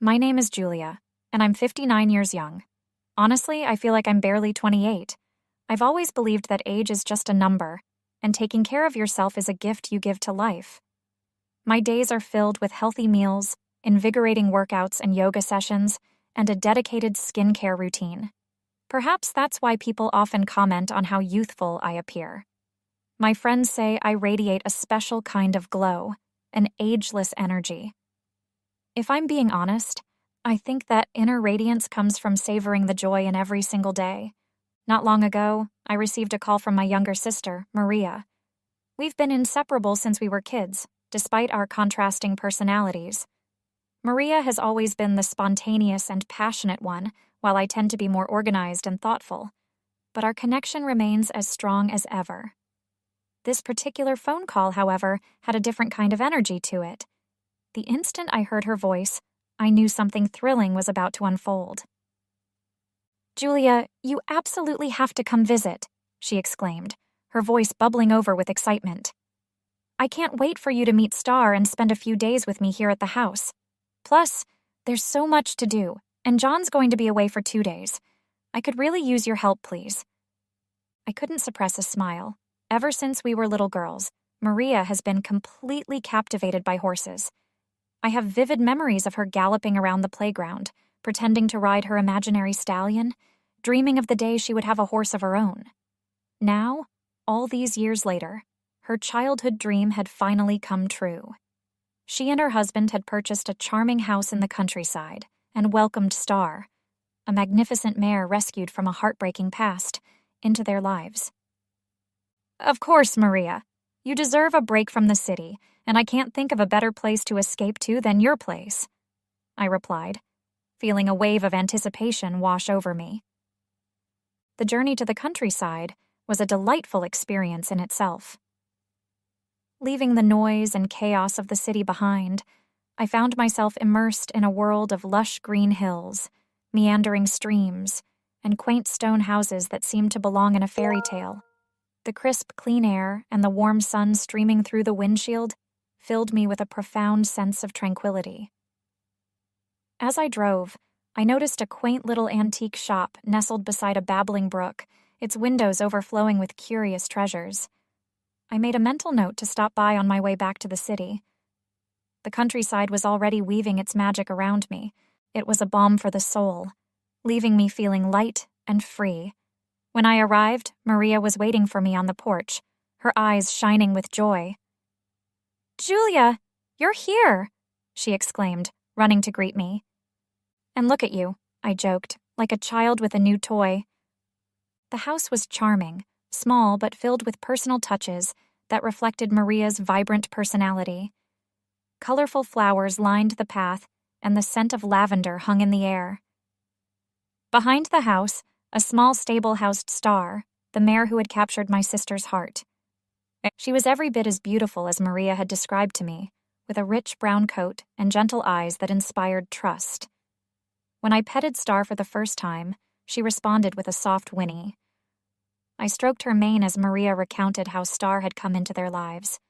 My name is Julia, and I'm 59 years young. Honestly, I feel like I'm barely 28. I've always believed that age is just a number, and taking care of yourself is a gift you give to life. My days are filled with healthy meals, invigorating workouts and yoga sessions, and a dedicated skincare routine. Perhaps that's why people often comment on how youthful I appear. My friends say I radiate a special kind of glow, an ageless energy. If I'm being honest, I think that inner radiance comes from savoring the joy in every single day. Not long ago, I received a call from my younger sister, Maria. We've been inseparable since we were kids, despite our contrasting personalities. Maria has always been the spontaneous and passionate one, while I tend to be more organized and thoughtful. But our connection remains as strong as ever. This particular phone call, however, had a different kind of energy to it. The instant I heard her voice, I knew something thrilling was about to unfold. "Julia, you absolutely have to come visit," she exclaimed, her voice bubbling over with excitement. "I can't wait for you to meet Star and spend a few days with me here at the house. Plus, there's so much to do, and John's going to be away for 2 days. I could really use your help, please." I couldn't suppress a smile. Ever since we were little girls, Maria has been completely captivated by horses. I have vivid memories of her galloping around the playground, pretending to ride her imaginary stallion, dreaming of the day she would have a horse of her own. Now, all these years later, her childhood dream had finally come true. She and her husband had purchased a charming house in the countryside and welcomed Star, a magnificent mare rescued from a heartbreaking past, into their lives. "Of course, Maria. You deserve a break from the city, and I can't think of a better place to escape to than your place," I replied, feeling a wave of anticipation wash over me. The journey to the countryside was a delightful experience in itself. Leaving the noise and chaos of the city behind, I found myself immersed in a world of lush green hills, meandering streams, and quaint stone houses that seemed to belong in a fairy tale. The crisp, clean air and the warm sun streaming through the windshield filled me with a profound sense of tranquility. As I drove, I noticed a quaint little antique shop nestled beside a babbling brook, its windows overflowing with curious treasures. I made a mental note to stop by on my way back to the city. The countryside was already weaving its magic around me. It was a balm for the soul, leaving me feeling light and free. When I arrived, Maria was waiting for me on the porch, her eyes shining with joy. "Julia, you're here!" she exclaimed, running to greet me. "And look at you," I joked, like a child with a new toy. The house was charming, small but filled with personal touches that reflected Maria's vibrant personality. Colorful flowers lined the path, and the scent of lavender hung in the air. Behind the house, a small stable housed Star, the mare who had captured my sister's heart. She was every bit as beautiful as Maria had described to me, with a rich brown coat and gentle eyes that inspired trust. When I petted Star for the first time, she responded with a soft whinny. I stroked her mane as Maria recounted how Star had come into their lives.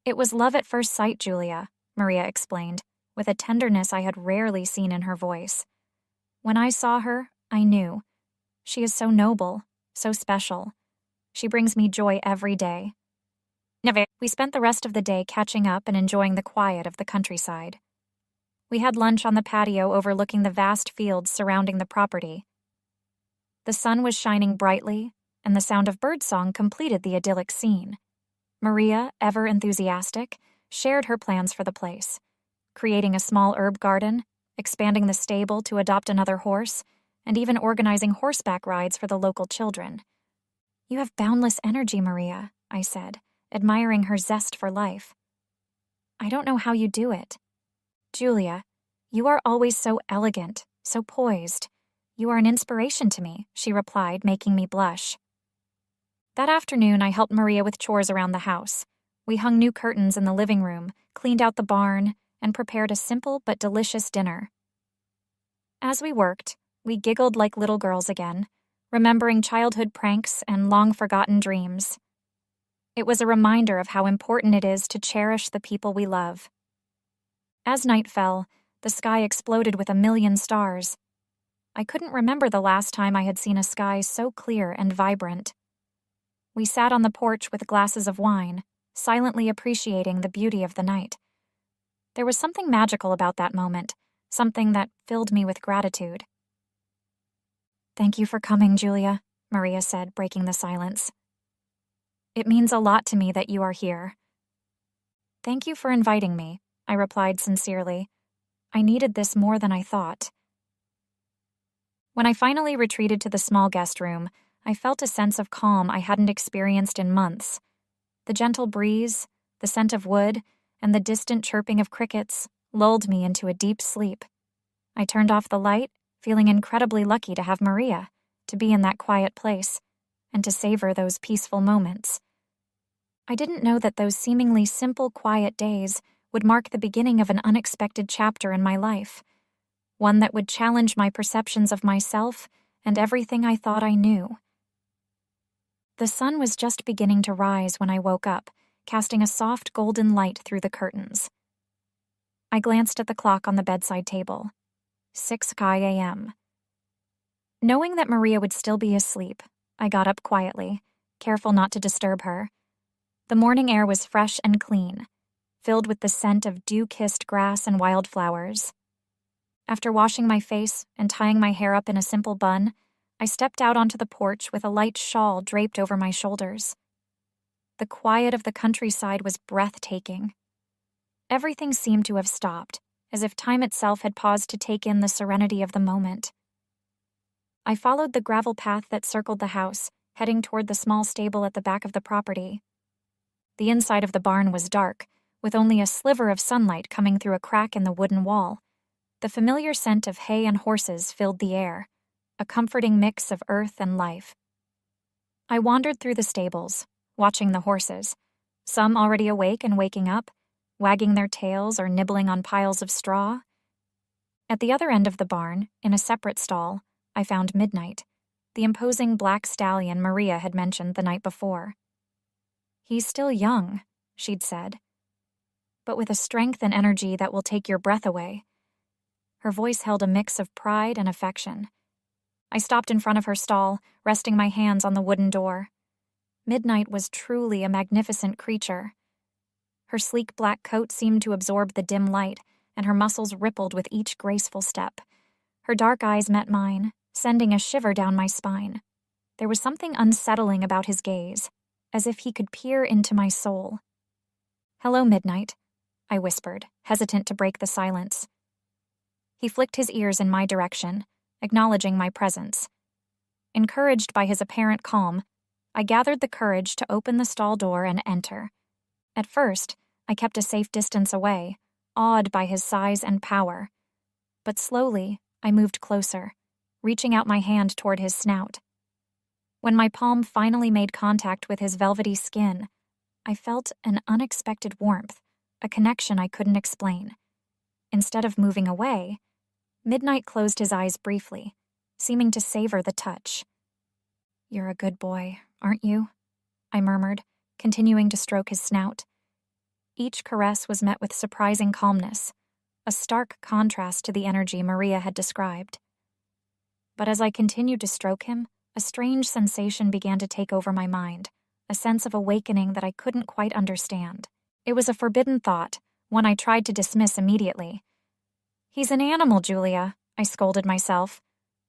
"It was love at first sight, Julia," Maria explained, with a tenderness I had rarely seen in her voice. "When I saw her, I knew. She is so noble, so special. She brings me joy every day." We spent the rest of the day catching up and enjoying the quiet of the countryside. We had lunch on the patio overlooking the vast fields surrounding the property. The sun was shining brightly, and the sound of birdsong completed the idyllic scene. Maria, ever enthusiastic, shared her plans for the place, creating a small herb garden, expanding the stable to adopt another horse, and even organizing horseback rides for the local children. "You have boundless energy, Maria," I said, admiring her zest for life. "I don't know how you do it." "Julia, you are always so elegant, so poised. You are an inspiration to me," she replied, making me blush. That afternoon, I helped Maria with chores around the house. We hung new curtains in the living room, cleaned out the barn, and prepared a simple but delicious dinner. As we worked, we giggled like little girls again, remembering childhood pranks and long-forgotten dreams. It was a reminder of how important it is to cherish the people we love. As night fell, The sky exploded with a million stars. I couldn't remember the last time I had seen a sky so clear and vibrant. We sat on the porch with glasses of wine, silently appreciating the beauty of the night. There was something magical about that moment, something that filled me with gratitude. "Thank you for coming, Julia," Maria said, breaking the silence. "It means a lot to me that you are here." "Thank you for inviting me," I replied sincerely. I needed this more than I thought. When I finally retreated to the small guest room, I felt a sense of calm I hadn't experienced in months. The gentle breeze, the scent of wood, and the distant chirping of crickets lulled me into a deep sleep. I turned off the light, feeling incredibly lucky to have Maria, to be in that quiet place, and to savor those peaceful moments. I didn't know that those seemingly simple, quiet days would mark the beginning of an unexpected chapter in my life, one that would challenge my perceptions of myself and everything I thought I knew. The sun was just beginning to rise when I woke up, casting a soft golden light through the curtains. I glanced at the clock on the bedside table. 6 a.m. Knowing that Maria would still be asleep, I got up quietly, careful not to disturb her. The morning air was fresh and clean, filled with the scent of dew-kissed grass and wildflowers. After washing my face and tying my hair up in a simple bun, I stepped out onto the porch with a light shawl draped over my shoulders. The quiet of the countryside was breathtaking. Everything seemed to have stopped, as if time itself had paused to take in the serenity of the moment. I followed the gravel path that circled the house, heading toward the small stable at the back of the property. The inside of the barn was dark, with only a sliver of sunlight coming through a crack in the wooden wall. The familiar scent of hay and horses filled the air, a comforting mix of earth and life. I wandered through the stables, watching the horses, some already awake and waking up, wagging their tails or nibbling on piles of straw. At the other end of the barn, in a separate stall, I found Midnight, the imposing black stallion Maria had mentioned the night before. "He's still young," she'd said, "but with a strength and energy that will take your breath away." Her voice held a mix of pride and affection. I stopped in front of her stall, resting my hands on the wooden door. Midnight was truly a magnificent creature. Her sleek black coat seemed to absorb the dim light, and her muscles rippled with each graceful step. Her dark eyes met mine, sending a shiver down my spine. There was something unsettling about his gaze, as if he could peer into my soul. "Hello, Midnight," I whispered, hesitant to break the silence. He flicked his ears in my direction, acknowledging my presence. Encouraged by his apparent calm, I gathered the courage to open the stall door and enter. At first, I kept a safe distance away, awed by his size and power. But slowly, I moved closer, reaching out my hand toward his snout. When my palm finally made contact with his velvety skin, I felt an unexpected warmth, a connection I couldn't explain. Instead of moving away, Midnight closed his eyes briefly, seeming to savor the touch. "You're a good boy, aren't you?" I murmured, continuing to stroke his snout. Each caress was met with surprising calmness, a stark contrast to the energy Maria had described. But as I continued to stroke him, a strange sensation began to take over my mind, a sense of awakening that I couldn't quite understand. It was a forbidden thought, one I tried to dismiss immediately. "He's an animal, Julia," I scolded myself.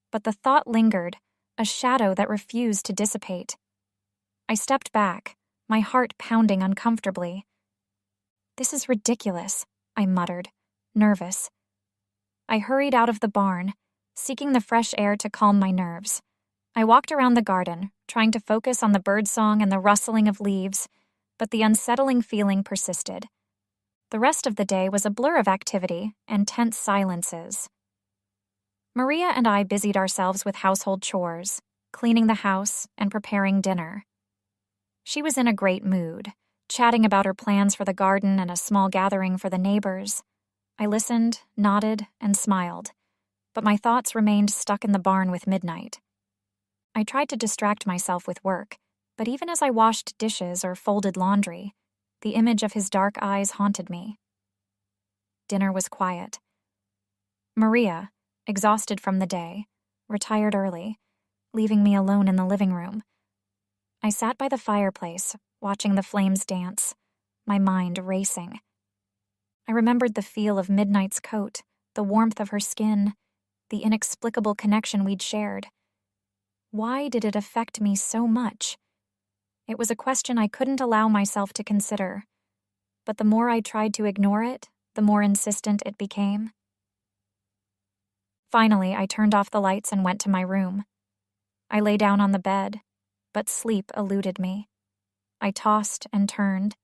But the thought lingered, a shadow that refused to dissipate. I stepped back, my heart pounding uncomfortably. "This is ridiculous," I muttered, nervous. I hurried out of the barn, seeking the fresh air to calm my nerves. I walked around the garden, trying to focus on the birdsong and the rustling of leaves, but the unsettling feeling persisted. The rest of the day was a blur of activity and tense silences. Maria and I busied ourselves with household chores, cleaning the house and preparing dinner. She was in a great mood, chatting about her plans for the garden and a small gathering for the neighbors. I listened, nodded, and smiled, but my thoughts remained stuck in the barn with Midnight. I tried to distract myself with work, but even as I washed dishes or folded laundry, the image of his dark eyes haunted me. Dinner was quiet. Maria, exhausted from the day, retired early, leaving me alone in the living room. I sat by the fireplace, watching the flames dance, my mind racing. I remembered the feel of Midnight's coat, the warmth of her skin, the inexplicable connection we'd shared. Why did it affect me so much? It was a question I couldn't allow myself to consider, but the more I tried to ignore it, the more insistent it became. Finally, I turned off the lights and went to my room. I lay down on the bed, but sleep eluded me. I tossed and turned,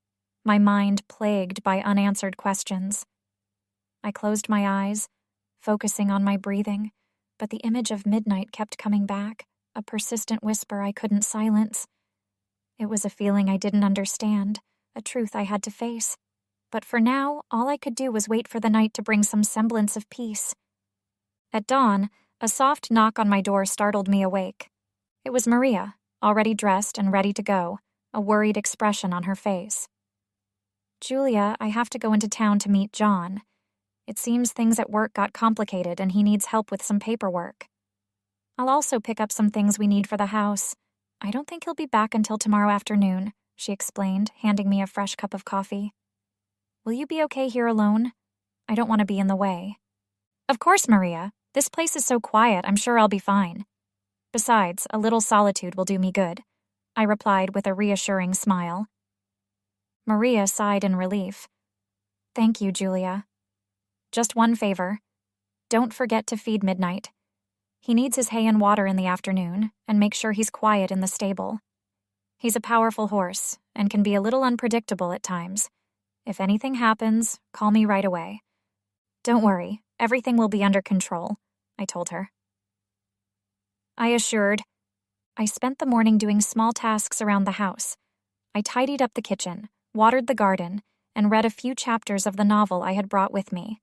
my mind plagued by unanswered questions. I closed my eyes, focusing on my breathing, but the image of Midnight kept coming back, a persistent whisper I couldn't silence. It was a feeling I didn't understand, a truth I had to face. But for now, all I could do was wait for the night to bring some semblance of peace. At dawn, a soft knock on my door startled me awake. It was Maria, already dressed and ready to go, a worried expression on her face. "Julia, I have to go into town to meet John. It seems things at work got complicated and he needs help with some paperwork. I'll also pick up some things we need for the house. I don't think he'll be back until tomorrow afternoon," she explained, handing me a fresh cup of coffee. "Will you be okay here alone? I don't want to be in the way." "Of course, Maria. This place is so quiet, I'm sure I'll be fine. Besides, a little solitude will do me good," I replied with a reassuring smile. Maria sighed in relief. "Thank you, Julia. Just one favor. Don't forget to feed Midnight. He needs his hay and water in the afternoon, and make sure he's quiet in the stable. He's a powerful horse, and can be a little unpredictable at times. If anything happens, call me right away." "Don't worry, everything will be under control," I told her. I assured. I spent the morning doing small tasks around the house. I tidied up the kitchen, watered the garden, and read a few chapters of the novel I had brought with me.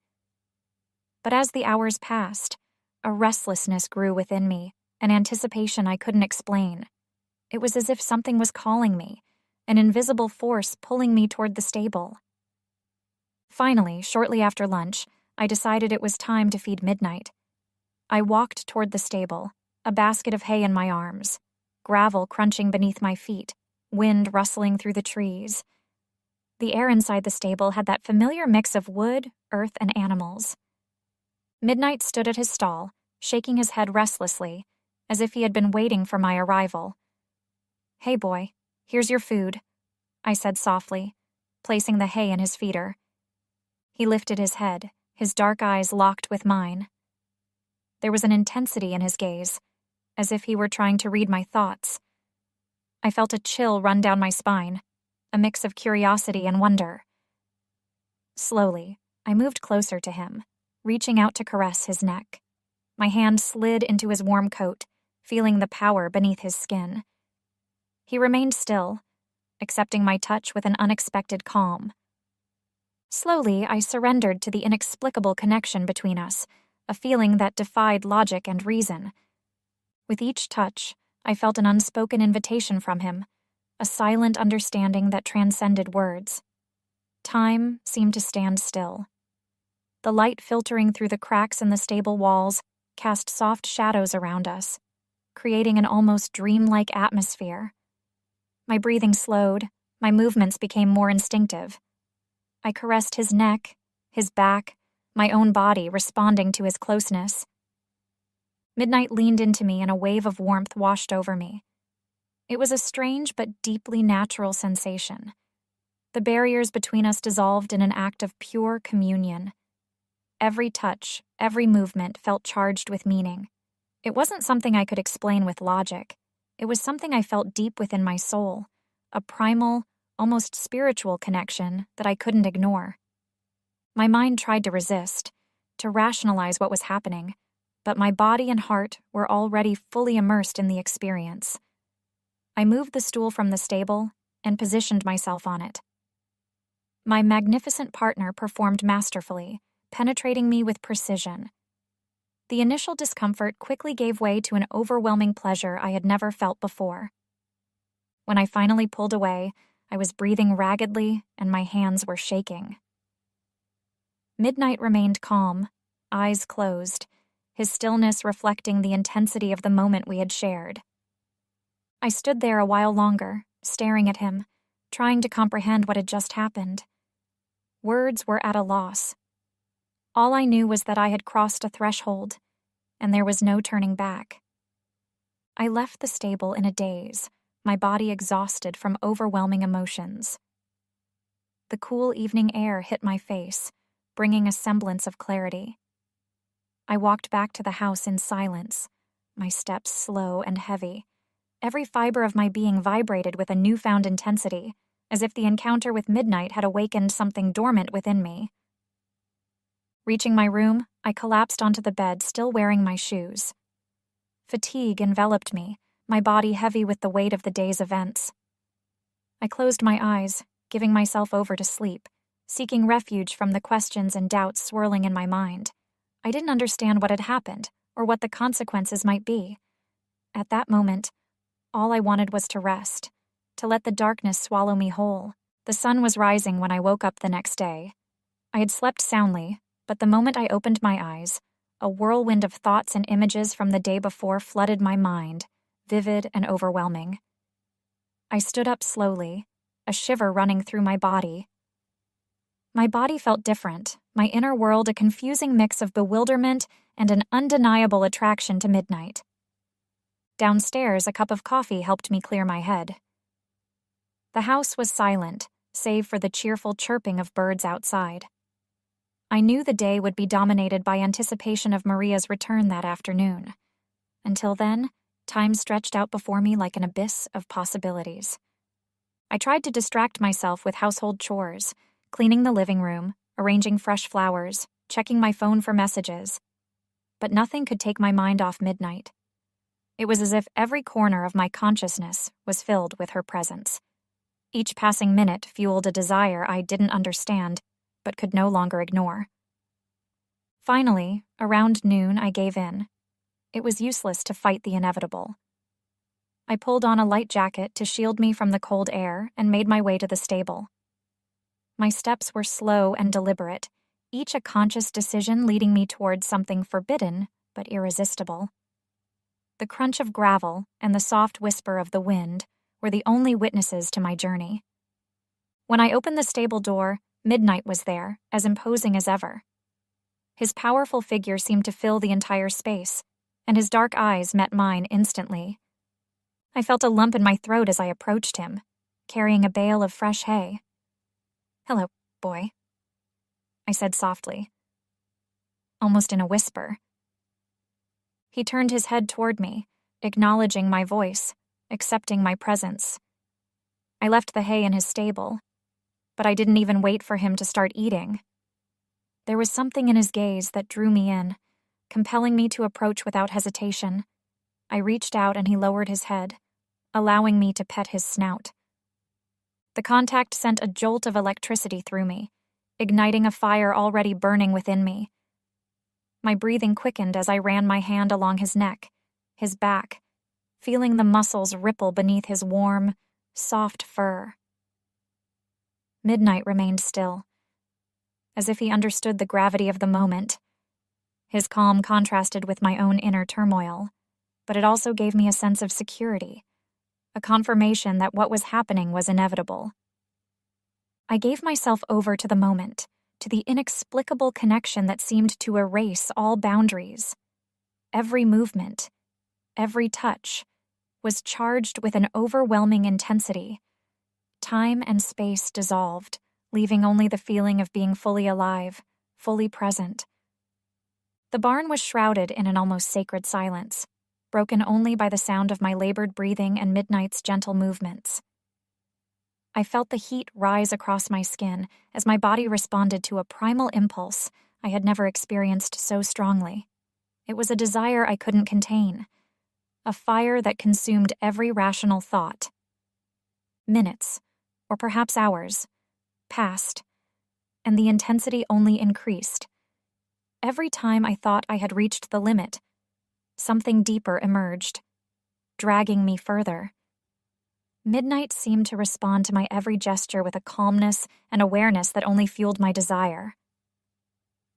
But as the hours passed, a restlessness grew within me, an anticipation I couldn't explain. It was as if something was calling me, an invisible force pulling me toward the stable. Finally, shortly after lunch, I decided it was time to feed Midnight. I walked toward the stable, a basket of hay in my arms, gravel crunching beneath my feet, wind rustling through the trees. The air inside the stable had that familiar mix of wood, earth, and animals. Midnight stood at his stall, shaking his head restlessly, as if he had been waiting for my arrival. "Hey, boy, here's your food," I said softly, placing the hay in his feeder. He lifted his head, his dark eyes locked with mine. There was an intensity in his gaze, as if he were trying to read my thoughts. I felt a chill run down my spine, a mix of curiosity and wonder. Slowly, I moved closer to him, reaching out to caress his neck. My hand slid into his warm coat, feeling the power beneath his skin. He remained still, accepting my touch with an unexpected calm. Slowly, I surrendered to the inexplicable connection between us, a feeling that defied logic and reason. With each touch, I felt an unspoken invitation from him, a silent understanding that transcended words. Time seemed to stand still. The light filtering through the cracks in the stable walls cast soft shadows around us, creating an almost dreamlike atmosphere. My breathing slowed, my movements became more instinctive. I caressed his neck, his back, my own body responding to his closeness. Midnight leaned into me and a wave of warmth washed over me. It was a strange but deeply natural sensation. The barriers between us dissolved in an act of pure communion. Every touch, every movement felt charged with meaning. It wasn't something I could explain with logic. It was something I felt deep within my soul, a primal, almost spiritual connection that I couldn't ignore. My mind tried to resist, to rationalize what was happening, but my body and heart were already fully immersed in the experience. I moved the stool from the stable and positioned myself on it. My magnificent partner performed masterfully, penetrating me with precision. The initial discomfort quickly gave way to an overwhelming pleasure I had never felt before. When I finally pulled away, I was breathing raggedly and my hands were shaking. Midnight remained calm, eyes closed, his stillness reflecting the intensity of the moment we had shared. I stood there a while longer, staring at him, trying to comprehend what had just happened. Words were at a loss. All I knew was that I had crossed a threshold, and there was no turning back. I left the stable in a daze, my body exhausted from overwhelming emotions. The cool evening air hit my face, bringing a semblance of clarity. I walked back to the house in silence, my steps slow and heavy. Every fiber of my being vibrated with a newfound intensity, as if the encounter with midnight had awakened something dormant within me. Reaching my room, I collapsed onto the bed, still wearing my shoes. Fatigue enveloped me, my body heavy with the weight of the day's events. I closed my eyes, giving myself over to sleep, seeking refuge from the questions and doubts swirling in my mind. I didn't understand what had happened, or what the consequences might be. At that moment, all I wanted was to rest, to let the darkness swallow me whole. The sun was rising when I woke up the next day. I had slept soundly, but the moment I opened my eyes, a whirlwind of thoughts and images from the day before flooded my mind, vivid and overwhelming. I stood up slowly, a shiver running through my body. My body felt different, my inner world a confusing mix of bewilderment and an undeniable attraction to midnight. Downstairs, a cup of coffee helped me clear my head. The house was silent, save for the cheerful chirping of birds outside. I knew the day would be dominated by anticipation of Maria's return that afternoon. Until then, time stretched out before me like an abyss of possibilities. I tried to distract myself with household chores, cleaning the living room, arranging fresh flowers, checking my phone for messages. But nothing could take my mind off midnight. It was as if every corner of my consciousness was filled with her presence. Each passing minute fueled a desire I didn't understand, but could no longer ignore. Finally, around noon, I gave in. It was useless to fight the inevitable. I pulled on a light jacket to shield me from the cold air and made my way to the stable. My steps were slow and deliberate, each a conscious decision leading me towards something forbidden but irresistible. The crunch of gravel and the soft whisper of the wind were the only witnesses to my journey. When I opened the stable door, Midnight was there, as imposing as ever. His powerful figure seemed to fill the entire space, and his dark eyes met mine instantly. I felt a lump in my throat as I approached him, carrying a bale of fresh hay. "Hello, boy," I said softly, almost in a whisper. He turned his head toward me, acknowledging my voice, accepting my presence. I left the hay in his stable, but I didn't even wait for him to start eating. There was something in his gaze that drew me in, compelling me to approach without hesitation. I reached out and he lowered his head, allowing me to pet his snout. The contact sent a jolt of electricity through me, igniting a fire already burning within me. My breathing quickened as I ran my hand along his neck, his back, feeling the muscles ripple beneath his warm, soft fur. Midnight remained still, as if he understood the gravity of the moment. His calm contrasted with my own inner turmoil, but it also gave me a sense of security, a confirmation that what was happening was inevitable. I gave myself over to the moment, to the inexplicable connection that seemed to erase all boundaries. Every movement, every touch, was charged with an overwhelming intensity. Time and space dissolved, leaving only the feeling of being fully alive, fully present. The barn was shrouded in an almost sacred silence, broken only by the sound of my labored breathing and Midnight's gentle movements. I felt the heat rise across my skin as my body responded to a primal impulse I had never experienced so strongly. It was a desire I couldn't contain, a fire that consumed every rational thought. Minutes, or perhaps hours, passed, and the intensity only increased. Every time I thought I had reached the limit, something deeper emerged, dragging me further. Midnight seemed to respond to my every gesture with a calmness and awareness that only fueled my desire.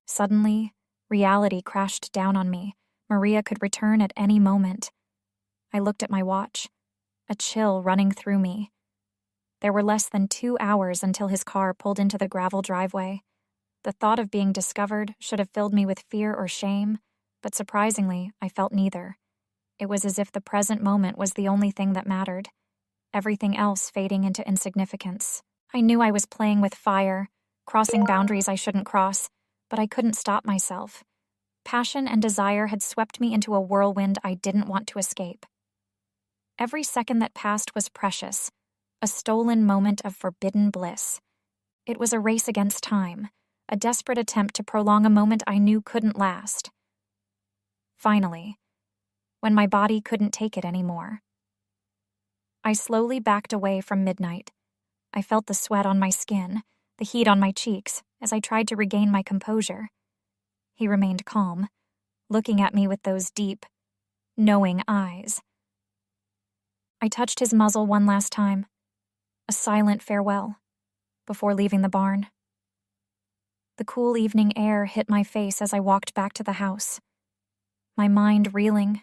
Suddenly, Reality crashed down on me. Maria could return at any moment. I looked at my watch, a chill running through me. There were less than 2 hours until his car pulled into the gravel driveway. The thought of being discovered should have filled me with fear or shame, but surprisingly, I felt neither. It was as if the present moment was the only thing that mattered, everything else fading into insignificance. I knew I was playing with fire, crossing boundaries I shouldn't cross, but I couldn't stop myself. Passion and desire had swept me into a whirlwind I didn't want to escape. Every second that passed was precious, a stolen moment of forbidden bliss. It was a race against time, a desperate attempt to prolong a moment I knew couldn't last. Finally, when my body couldn't take it anymore, I slowly backed away from Midnight. I felt the sweat on my skin, the heat on my cheeks, as I tried to regain my composure. He remained calm, looking at me with those deep, knowing eyes. I touched his muzzle one last time, a silent farewell, before leaving the barn. The cool evening air hit my face as I walked back to the house, my mind reeling,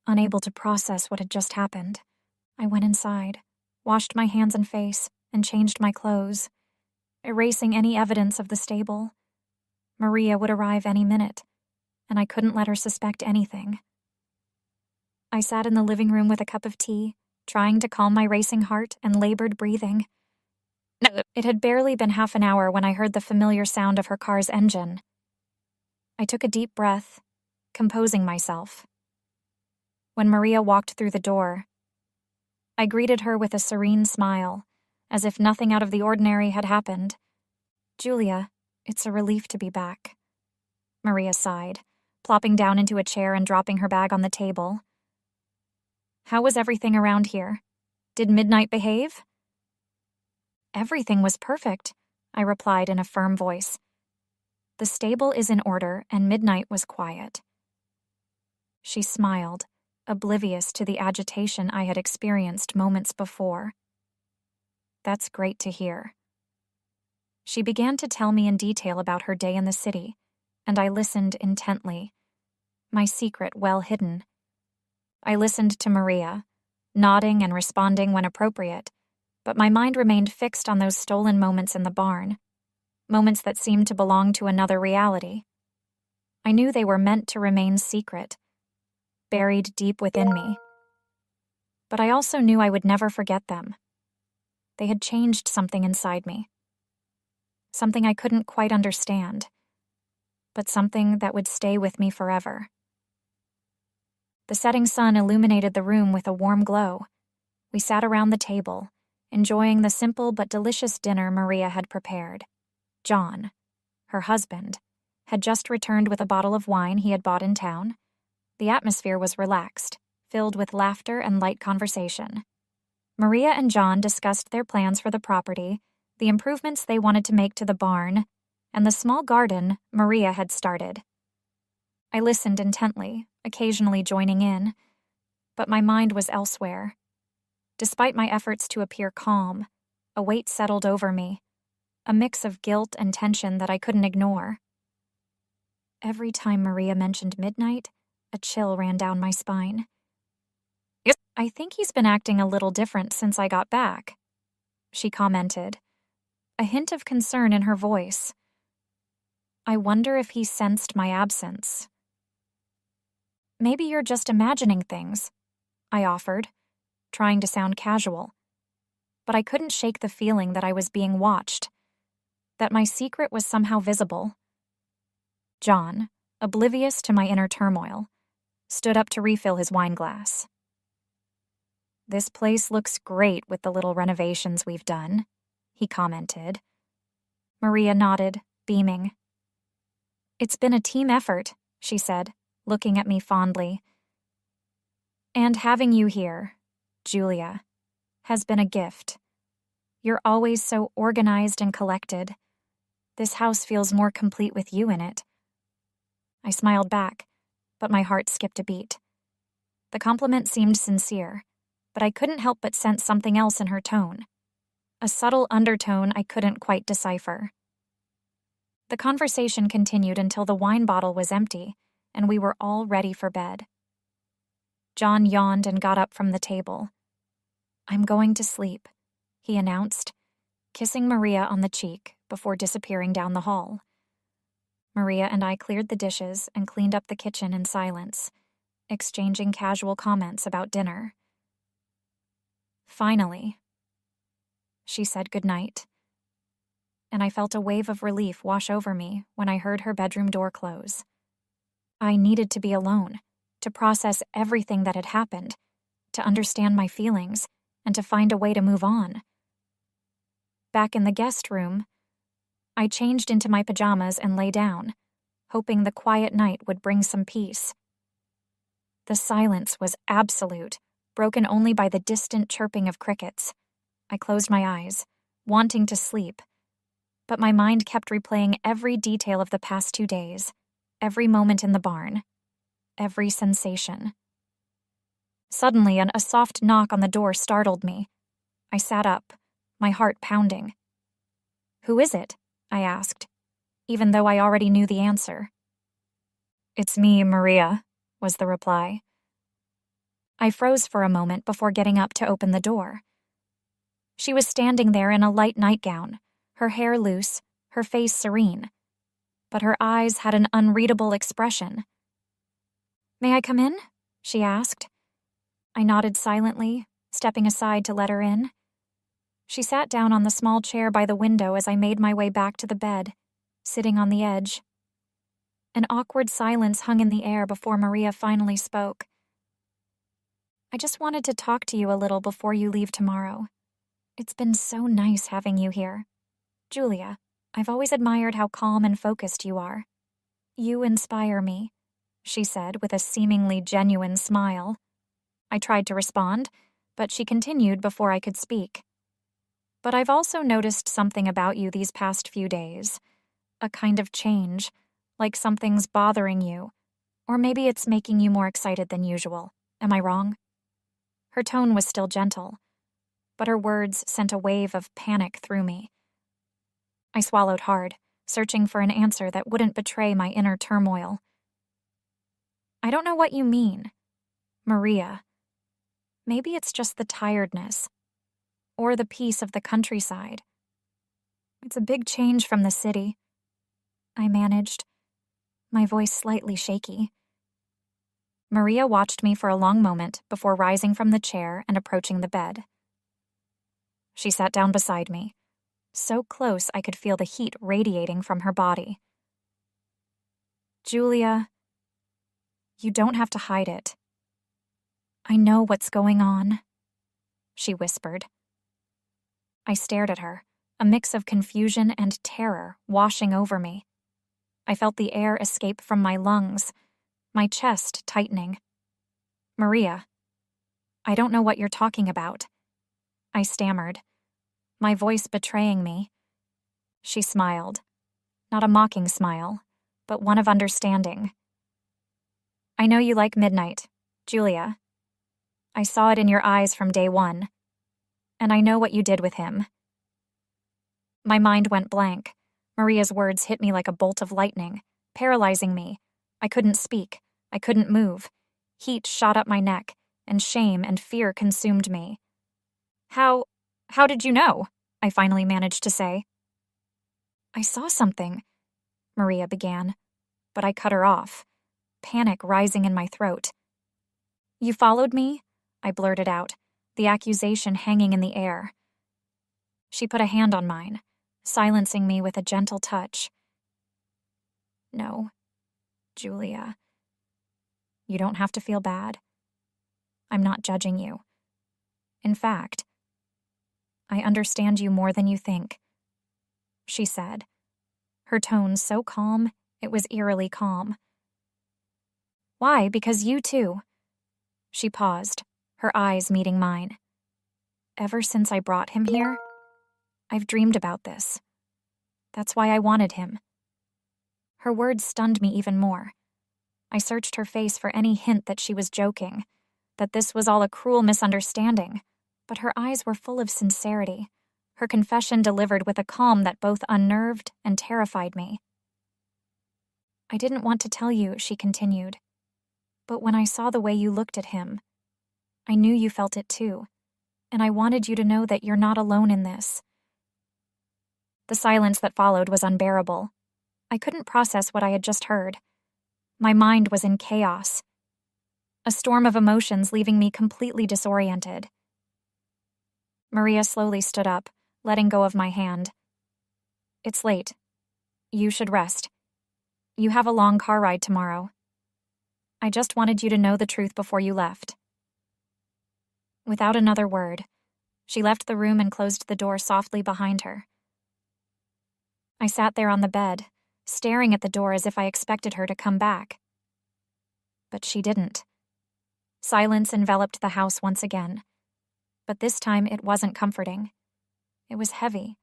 unable to process what had just happened. I went inside, washed my hands and face, and changed my clothes, erasing any evidence of the stable. Maria would arrive any minute, and I couldn't let her suspect anything. I sat in the living room with a cup of tea, trying to calm my racing heart and labored breathing. It had barely been half an hour when I heard the familiar sound of her car's engine. I took a deep breath, composing myself. When Maria walked through the door, I greeted her with a serene smile, as if nothing out of the ordinary had happened. "Julia, it's a relief to be back," Maria sighed, plopping down into a chair and dropping her bag on the table. "How was everything around here? Did Midnight behave?" "Everything was perfect," I replied in a firm voice. "The stable is in order, and Midnight was quiet." She smiled, oblivious to the agitation I had experienced moments before. "That's great to hear." She began to tell me in detail about her day in the city, and I listened intently, my secret well hidden. I listened to Maria, nodding and responding when appropriate, but my mind remained fixed on those stolen moments in the barn, moments that seemed to belong to another reality. I knew they were meant to remain secret, buried deep within me. But I also knew I would never forget them. They had changed something inside me. Something I couldn't quite understand, but something that would stay with me forever. The setting sun illuminated the room with a warm glow. We sat around the table, enjoying the simple but delicious dinner Maria had prepared. John, her husband, had just returned with a bottle of wine he had bought in town. The atmosphere was relaxed, filled with laughter and light conversation. Maria and John discussed their plans for the property, the improvements they wanted to make to the barn, and the small garden Maria had started. I listened intently, occasionally joining in, but my mind was elsewhere. Despite my efforts to appear calm, a weight settled over me, a mix of guilt and tension that I couldn't ignore. Every time Maria mentioned Midnight, a chill ran down my spine. "I think he's been acting a little different since I got back," she commented, a hint of concern in her voice. "I wonder if he sensed my absence." "Maybe you're just imagining things," I offered, trying to sound casual. But I couldn't shake the feeling that I was being watched, that my secret was somehow visible. John, oblivious to my inner turmoil, stood up to refill his wine glass. "This place looks great with the little renovations we've done," he commented. Maria nodded, beaming. "It's been a team effort," she said, looking at me fondly. "And having you here, Julia, has been a gift. You're always so organized and collected. This house feels more complete with you in it." I smiled back, but my heart skipped a beat. The compliment seemed sincere, but I couldn't help but sense something else in her tone, a subtle undertone I couldn't quite decipher. The conversation continued until the wine bottle was empty, and we were all ready for bed. John yawned and got up from the table. "I'm going to sleep," he announced, kissing Maria on the cheek before disappearing down the hall. Maria and I cleared the dishes and cleaned up the kitchen in silence, exchanging casual comments about dinner. "Finally," she said goodnight, and I felt a wave of relief wash over me when I heard her bedroom door close. I needed to be alone, to process everything that had happened, to understand my feelings, and to find a way to move on. Back in the guest room, I changed into my pajamas and lay down, hoping the quiet night would bring some peace. The silence was absolute, broken only by the distant chirping of crickets. I closed my eyes, wanting to sleep, but my mind kept replaying every detail of the past 2 days, every moment in the barn, every sensation. Suddenly, a soft knock on the door startled me. I sat up, my heart pounding. "Who is it?" I asked, even though I already knew the answer. "It's me, Maria," was the reply. I froze for a moment before getting up to open the door. She was standing there in a light nightgown, her hair loose, her face serene, but her eyes had an unreadable expression. "May I come in?" she asked. I nodded silently, stepping aside to let her in. She sat down on the small chair by the window as I made my way back to the bed, sitting on the edge. An awkward silence hung in the air before Maria finally spoke. "I just wanted to talk to you a little before you leave tomorrow. It's been so nice having you here. Julia, I've always admired how calm and focused you are. You inspire me," she said with a seemingly genuine smile. I tried to respond, but she continued before I could speak. "But I've also noticed something about you these past few days. A kind of change, like something's bothering you. Or maybe it's making you more excited than usual. Am I wrong?" Her tone was still gentle, but her words sent a wave of panic through me. I swallowed hard, searching for an answer that wouldn't betray my inner turmoil. "I don't know what you mean. Maria. Maybe it's just the tiredness. Or the peace of the countryside. It's a big change from the city," I managed, my voice slightly shaky. Maria watched me for a long moment before rising from the chair and approaching the bed. She sat down beside me, so close I could feel the heat radiating from her body. "Julia, you don't have to hide it. I know what's going on," she whispered. I stared at her, a mix of confusion and terror washing over me. I felt the air escape from my lungs, my chest tightening. "Maria, I don't know what you're talking about," I stammered, my voice betraying me. She smiled, not a mocking smile, but one of understanding. "I know you like midnight, Julia. I saw it in your eyes from day one. And I know what you did with him." My mind went blank. Maria's words hit me like a bolt of lightning, paralyzing me. I couldn't speak. I couldn't move. Heat shot up my neck, and shame and fear consumed me. How did you know?" I finally managed to say. "I saw something," Maria began, but I cut her off, panic rising in my throat. "You followed me?" I blurted out, the accusation hanging in the air. She put a hand on mine, silencing me with a gentle touch. "No, Julia. You don't have to feel bad. I'm not judging you. In fact, I understand you more than you think," she said, her tone so calm it was eerily calm. "Why? Because you too." She paused, her eyes meeting mine. "Ever since I brought him here, I've dreamed about this. That's why I wanted him." Her words stunned me even more. I searched her face for any hint that she was joking, that this was all a cruel misunderstanding, but her eyes were full of sincerity, her confession delivered with a calm that both unnerved and terrified me. I didn't want to tell you, she continued. But when I saw the way you looked at him, I knew you felt it too, and I wanted you to know that you're not alone in this. The silence that followed was unbearable. I couldn't process what I had just heard. My mind was in chaos. A storm of emotions leaving me completely disoriented. Maria slowly stood up, letting go of my hand. It's late. You should rest. You have a long car ride tomorrow. I just wanted you to know the truth before you left. Without another word, she left the room and closed the door softly behind her. I sat there on the bed, staring at the door as if I expected her to come back. But she didn't. Silence enveloped the house once again. But this time it wasn't comforting. It was heavy,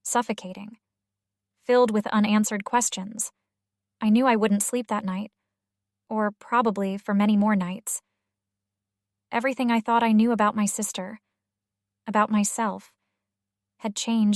suffocating, filled with unanswered questions. I knew I wouldn't sleep that night, or probably for many more nights. Everything I thought I knew about my sister, about myself, had changed